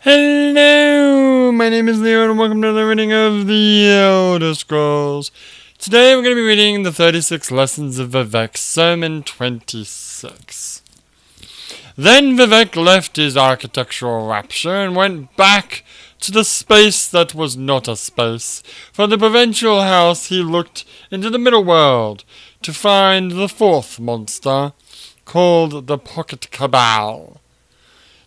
Hello, my name is Leo and welcome to the reading of the Elder Scrolls. Today we're going to be reading the 36 Lessons of Vivec, Sermon 26. Then Vivec left his architectural rapture and went back to the space that was not a space. From the provincial house he looked into the middle world to find the fourth monster, called the Pocket Cabal.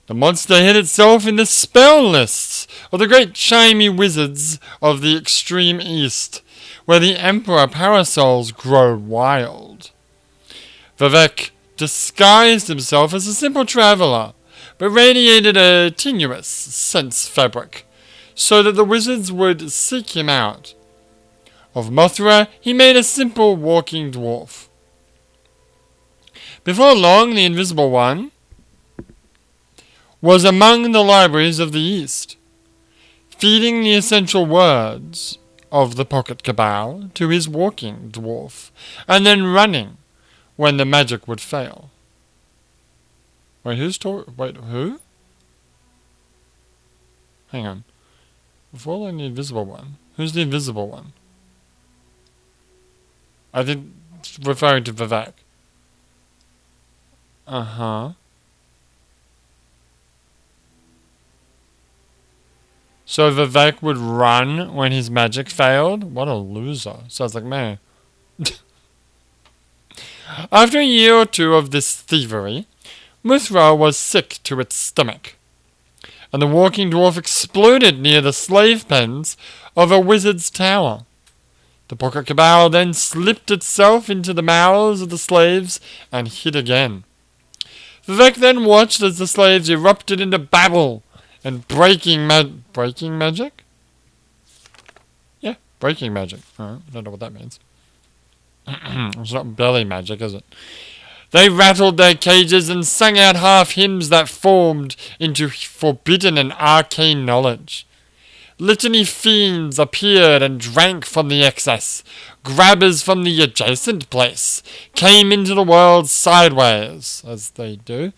The monster hid itself in the spell lists of the great chimey wizards of the extreme east, where the emperor parasols grow wild. Vivec disguised himself as a simple traveller, but radiated a tenuous sense fabric, so that the wizards would seek him out. Of Mothra he made a simple walking dwarf. Before long the Invisible One was among the libraries of the East, feeding the essential words of the Pocket Cabal to his walking dwarf, and then running when the magic would fail. Wait, who? Hang on. Before the Invisible One. Who's the Invisible One? I think it's referring to Vivec. Uh-huh. So Vivec would run when his magic failed? What a loser. Sounds like me. After a year or two of this thievery, Mothra was sick to its stomach, and the walking dwarf exploded near the slave pens of a wizard's tower. The Pocket Cabal then slipped itself into the mouths of the slaves and hid again. Vivec then watched as the slaves erupted into babble and breaking magic? Yeah, breaking magic. Alright, I don't know what that means. It's not belly magic, is it? They rattled their cages and sang out half hymns that formed into forbidden and arcane knowledge. Litany fiends appeared and drank from the excess. Grabbers from the adjacent place came into the world sideways, as they do.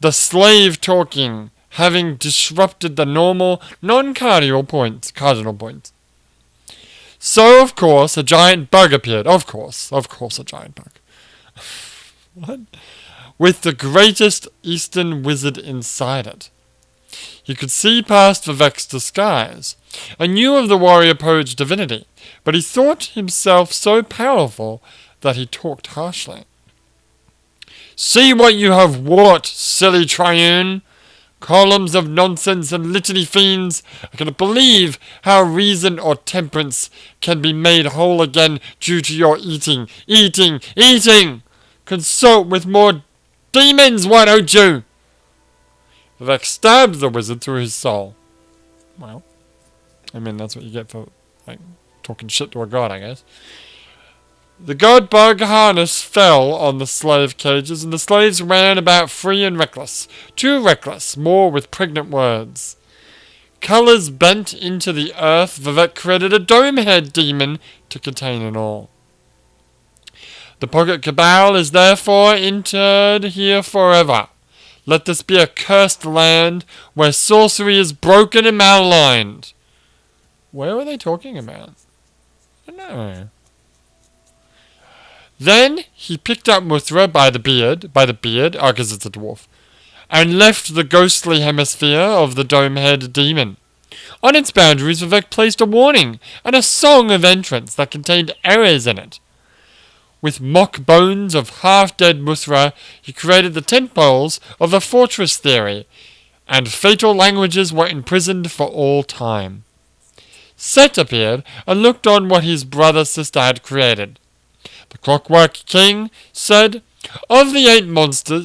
The slave talking having disrupted the normal, non-cardinal points. So, of course, a giant bug appeared. Of course, a giant bug. What? With the greatest eastern wizard inside it. He could see past Vivec's disguise, and knew of the warrior poet's divinity, but he thought himself so powerful that he talked harshly. "See what you have wrought, silly Triune! Columns of nonsense and litany fiends! I cannot believe how reason or temperance can be made whole again due to your eating! Consult with more demons, why don't you?" Vivec stabbed the wizard through his soul. Well, I mean, that's what you get for, talking shit to a god, I guess. The god bug harness fell on the slave cages, and the slaves ran about free and reckless. Too reckless, more with pregnant words. Colours bent into the earth, Vivec created a dome-head demon to contain it all. The Pocket Cabal is therefore interred here forever. Let this be a cursed land where sorcery is broken and malaligned. Where are they talking about? I don't know. Then he picked up Mothra by the beard, because it's a dwarf, and left the ghostly hemisphere of the dome-head demon. On its boundaries, Vivec placed a warning and a song of entrance that contained errors in it. With mock bones of half-dead Mothra, he created the tent poles of the fortress theory, and fatal languages were imprisoned for all time. Set appeared and looked on what his brother-sister had created. The Clockwork King said, Of the eight monsters,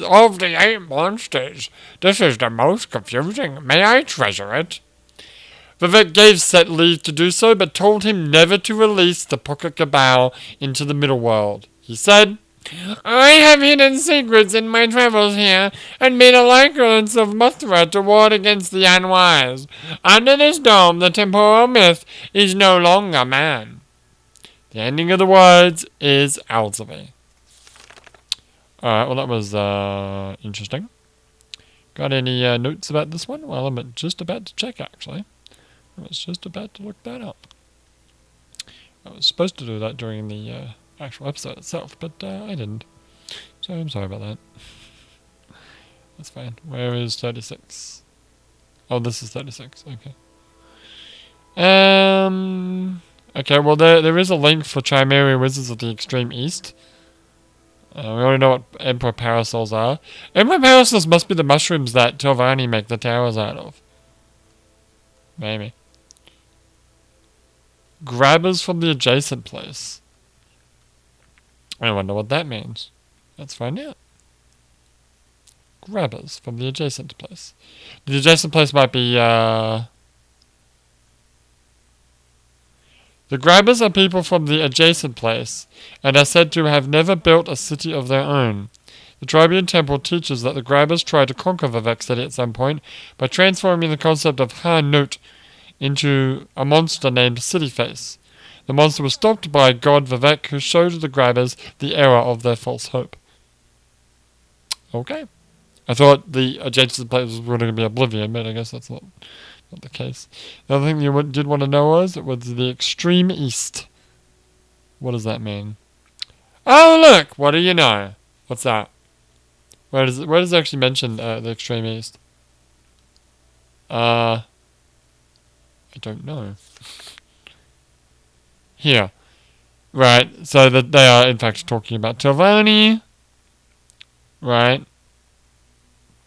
this is the most confusing. May I treasure it?" Vivec gave Set leave to do so, but told him never to release the Pocket Cabal into the middle world. He said, "I have hidden secrets in my travels here, and made a likeness of Mothra to ward against the unwise. Under this dome, the temporal myth is no longer man." The ending of the words is Alzavy. Alright, well that was interesting. Got any notes about this one? Well, I'm just about to check, actually. I was just about to look that up. I was supposed to do that during the actual episode itself, but I didn't. So I'm sorry about that. That's fine. Where is 36? Oh, this is 36. Okay. Okay, well, there is a link for Chimera Wizards of the Extreme East. We already know what Emperor Parasols are. Emperor Parasols must be the mushrooms that Telvanni make the towers out of. Maybe. Grabbers from the adjacent place. I wonder what that means. Let's find out. Grabbers from the adjacent place. The adjacent place might be, The grabbers are people from the adjacent place, and are said to have never built a city of their own. The Tribune Temple teaches that the grabbers tried to conquer Vivec City at some point by transforming the concept of Ha-Nut into a monster named Cityface. The monster was stopped by god Vivec, who showed the grabbers the error of their false hope. Okay. I thought the adjacent place was going to be Oblivion, but I guess that's not the case. The other thing you did want to know was the Extreme East. What does that mean? Oh, look! What do you know? What's that? Where does it actually mention the Extreme East? I don't know. Here. Right, so that they are in fact talking about Telvanni. Right.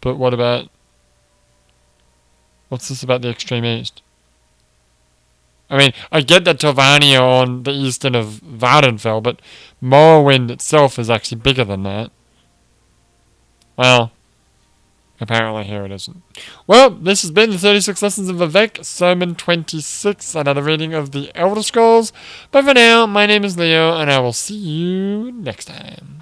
But what about... What's this about the Extreme East? I mean, I get that Telvanni are on the eastern of Vardenfell, but Morrowind itself is actually bigger than that. Well, apparently here it isn't. Well, this has been the 36 Lessons of Vivec, Sermon 26, another reading of the Elder Scrolls. But for now, my name is Leo, and I will see you next time.